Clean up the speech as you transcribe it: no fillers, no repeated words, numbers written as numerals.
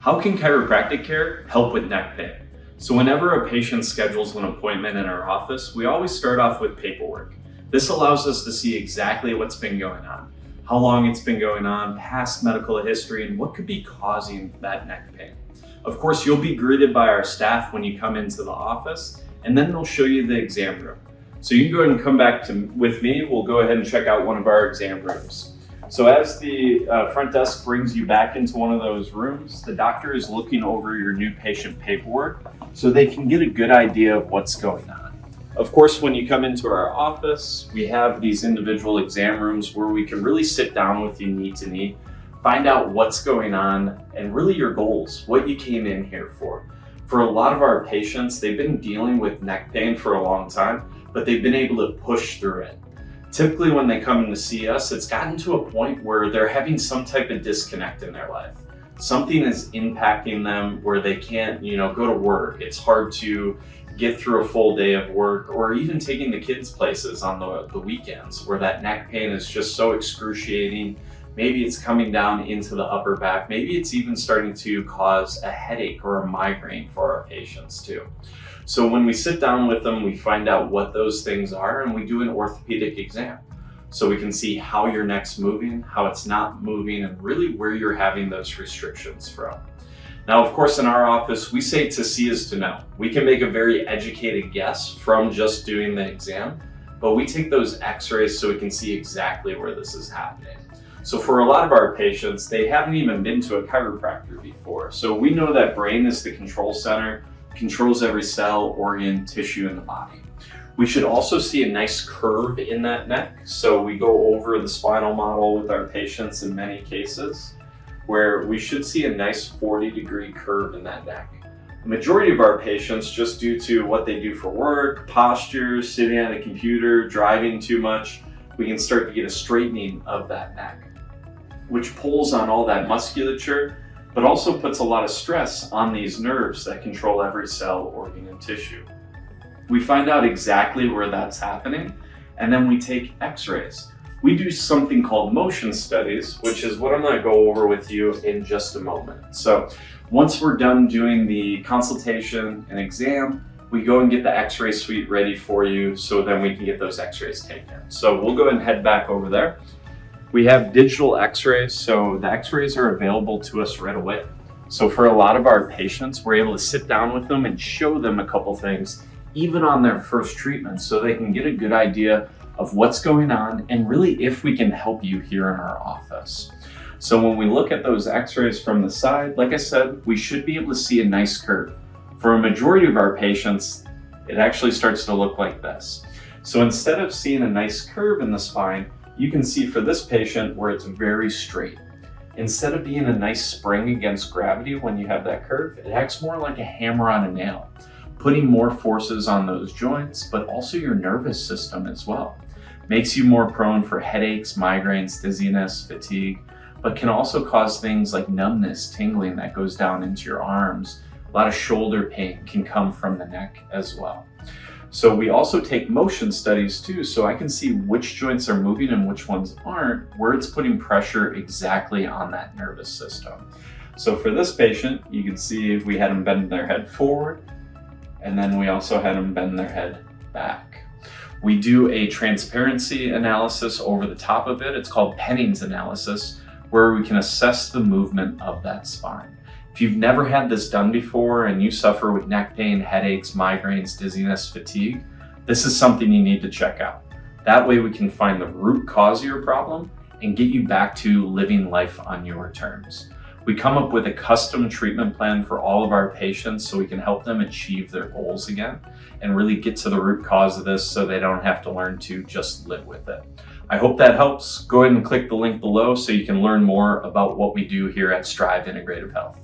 How can chiropractic care help with neck pain? So whenever a patient schedules an appointment in our office, we always start off with paperwork. This allows us to see exactly what's been going on, how long it's been going on, past medical history, and what could be causing that neck pain. Of course, you'll be greeted by our staff when you come into the office, and then they'll show you the exam room. So you can go ahead and come back with me. We'll go ahead and check out one of our exam rooms. So as the front desk brings you back into one of those rooms, the doctor is looking over your new patient paperwork so they can get a good idea of what's going on. Of course, when you come into our office, we have these individual exam rooms where we can really sit down with you knee to knee, find out what's going on and really your goals, what you came in here for. For a lot of our patients, they've been dealing with neck pain for a long time, but they've been able to push through it. Typically when they come in to see us, it's gotten to a point where they're having some type of disconnect in their life. Something is impacting them where they can't, go to work. It's hard to get through a full day of work, or even taking the kids places on the weekends where that neck pain is just so excruciating. Maybe it's coming down into the upper back. Maybe it's even starting to cause a headache or a migraine for our patients too. So when we sit down with them, we find out what those things are and we do an orthopedic exam. So we can see how your neck's moving, how it's not moving, and really where you're having those restrictions from. Now, of course, in our office, we say to see is to know. We can make a very educated guess from just doing the exam, but we take those x-rays so we can see exactly where this is happening. So for a lot of our patients, they haven't even been to a chiropractor before. So we know that brain is the control center, controls every cell, organ, tissue in the body. We should also see a nice curve in that neck. So we go over the spinal model with our patients in many cases, where we should see a nice 40-degree curve in that neck. The majority of our patients, just due to what they do for work, posture, sitting at a computer, driving too much, we can start to get a straightening of that neck, which pulls on all that musculature, but also puts a lot of stress on these nerves that control every cell, organ, and tissue. We find out exactly where that's happening, and then we take x-rays. We do something called motion studies, which is what I'm gonna go over with you in just a moment. So once we're done doing the consultation and exam, we go and get the x-ray suite ready for you so then we can get those x-rays taken. So we'll go ahead and head back over there. We have digital x-rays, so the x-rays are available to us right away. So for a lot of our patients, we're able to sit down with them and show them a couple things, even on their first treatment, so they can get a good idea of what's going on and really if we can help you here in our office. So when we look at those x-rays from the side, like I said, we should be able to see a nice curve. For a majority of our patients, it actually starts to look like this. So instead of seeing a nice curve in the spine, you can see for this patient where it's very straight. Instead of being a nice spring against gravity when you have that curve, it acts more like a hammer on a nail, putting more forces on those joints, but also your nervous system as well. Makes you more prone for headaches, migraines, dizziness, fatigue, but can also cause things like numbness, tingling that goes down into your arms. A lot of shoulder pain can come from the neck as well. So we also take motion studies too, so I can see which joints are moving and which ones aren't, where it's putting pressure exactly on that nervous system. So for this patient, you can see we had them bend their head forward, and then we also had them bend their head back. We do a transparency analysis over the top of it. It's called Penning's analysis, where we can assess the movement of that spine. If you've never had this done before and you suffer with neck pain, headaches, migraines, dizziness, fatigue, this is something you need to check out. That way we can find the root cause of your problem and get you back to living life on your terms. We come up with a custom treatment plan for all of our patients so we can help them achieve their goals again and really get to the root cause of this so they don't have to learn to just live with it. I hope that helps. Go ahead and click the link below so you can learn more about what we do here at Strive Integrative Health.